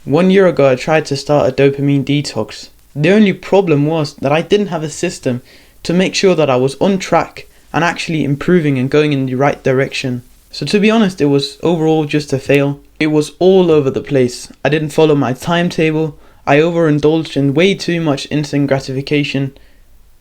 1 year ago, I tried to start a dopamine detox. The only problem was that I didn't have a system to make sure that I was on track and actually improving and going in the right direction. So to be honest, it was overall just a fail. It was all over the place. I didn't follow my timetable. I overindulged in way too much instant gratification.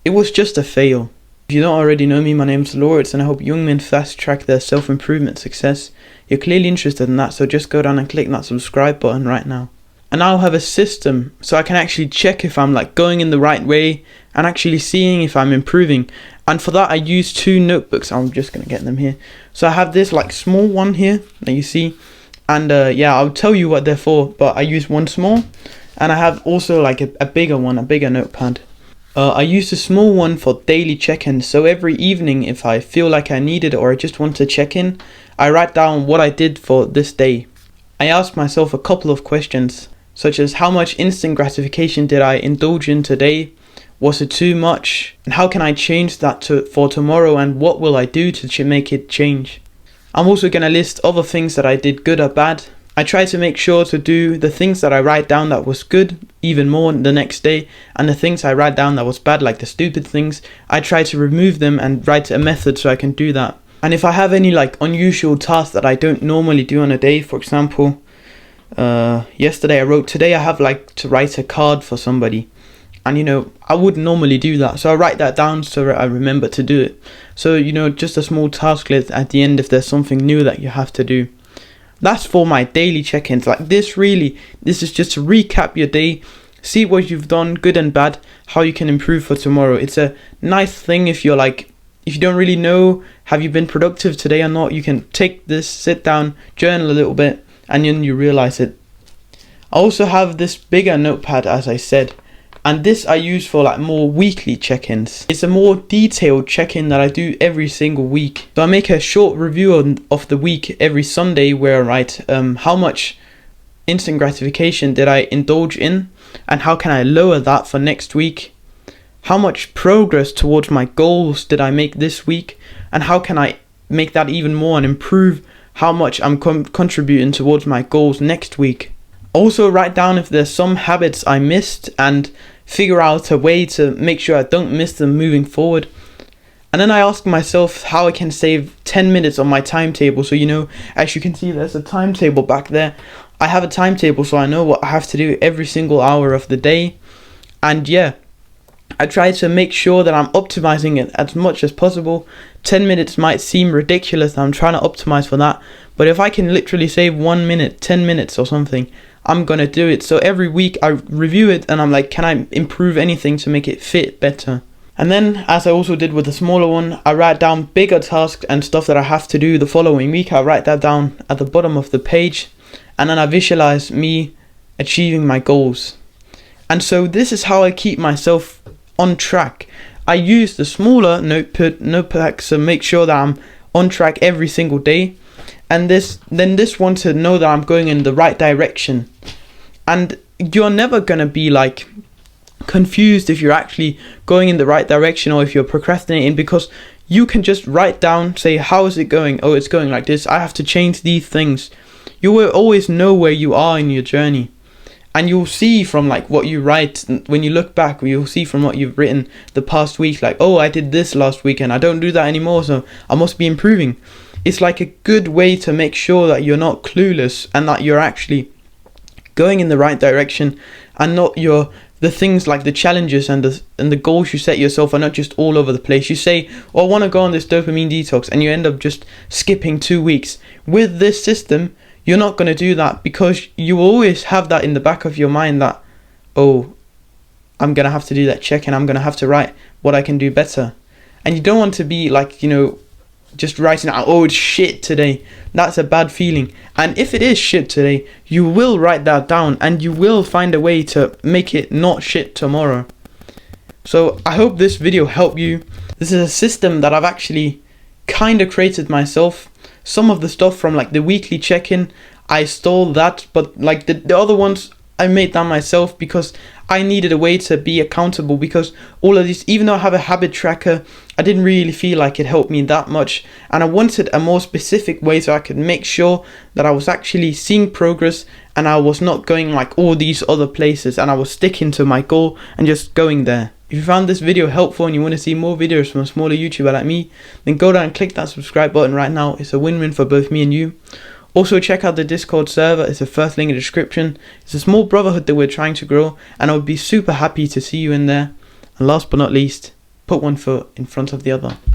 It was just a fail. If you don't already know me, my name's Lawrence and I help young men fast track their self-improvement success. You're clearly interested in that, so just go down and click that subscribe button right now. And I'll have a system so I can actually check if I'm going in the right way and actually seeing if I'm improving. And for that I use two notebooks. I'm just going to get them here. So I have this small one here that you see. And I'll tell you what they're for, but I use one small. And I have also a bigger one, a bigger notepad. I use the small one for daily check-ins. So every evening, if I feel like I need it or I just want to check in, I write down what I did for this day. I ask myself a couple of questions, such as how much instant gratification did I indulge in today? Was it too much? And how can I change that for tomorrow, and what will I do to make it change? I'm also going to list other things that I did good or bad. I try to make sure to do the things that I write down that was good even more the next day, and the things I write down that was bad, like the stupid things, I try to remove them and write a method so I can do that. And if I have any unusual tasks that I don't normally do on a day, for example, yesterday I wrote, today I have to write a card for somebody, and I wouldn't normally do that, so I write that down so that I remember to do it. So just a small task list at the end if there's something new that you have to do. That's for my daily check-ins. This is just to recap your day, see what you've done, good and bad, how you can improve for tomorrow. It's a nice thing if you're if you don't really know, have you been productive today or not, you can take this, sit down, journal a little bit, and then you realize it. I also have this bigger notepad, as I said, and this I use for more weekly check-ins. It's a more detailed check-in that I do every single week. So I make a short review of the week every Sunday where I write how much instant gratification did I indulge in, and how can I lower that for next week? How much progress towards my goals did I make this week, and how can I make that even more and improve how much I'm contributing towards my goals next week? Also write down if there's some habits I missed and figure out a way to make sure I don't miss them moving forward. And then I ask myself how I can save 10 minutes on my timetable. So as you can see, there's a timetable back there. I have a timetable so I know what I have to do every single hour of the day. And I try to make sure that I'm optimizing it as much as possible. 10 minutes might seem ridiculous, I'm trying to optimize for that, but if I can literally save 1 minute, 10 minutes or something, I'm gonna do it. So every week I review it and I'm can I improve anything to make it fit better? And then, as I also did with the smaller one, I write down bigger tasks and stuff that I have to do the following week. I write that down at the bottom of the page, and then I visualize me achieving my goals. And so this is how I keep myself on track. I use the smaller notepacks to make sure that I'm on track every single day, and this one to know that I'm going in the right direction. And you're never gonna be confused if you're actually going in the right direction or if you're procrastinating, because you can just write down, say, how is it going? Oh, it's going like this, I have to change these things. You will always know where you are in your journey. And you'll see from what you write, when you look back, you'll see from what you've written the past week, oh, I did this last weekend, I don't do that anymore, so I must be improving. It's a good way to make sure that you're not clueless and that you're actually going in the right direction, and not the things the challenges and the goals you set yourself are not just all over the place. You say, oh, I want to go on this dopamine detox, and you end up just skipping 2 weeks. With this system, you're not going to do that, because you always have that in the back of your mind that, oh, I'm going to have to do that check and I'm going to have to write what I can do better. And you don't want to be just writing out, oh, it's shit today. That's a bad feeling. And if it is shit today, you will write that down and you will find a way to make it not shit tomorrow. So I hope this video helped you. This is a system that I've actually kind of created myself. Some of the stuff from the weekly check-in, I stole that, but the other ones I made that myself because I needed a way to be accountable, because all of these, even though I have a habit tracker, I didn't really feel like it helped me that much, and I wanted a more specific way so I could make sure that I was actually seeing progress and I was not going like all these other places, and I was sticking to my goal and just going there. If you found this video helpful and you want to see more videos from a smaller YouTuber like me, then go down and click that subscribe button right now. It's a win-win for both me and you. Also check out the Discord server, it's the first link in the description. It's a small brotherhood that we're trying to grow, and I would be super happy to see you in there. And last but not least, put one foot in front of the other.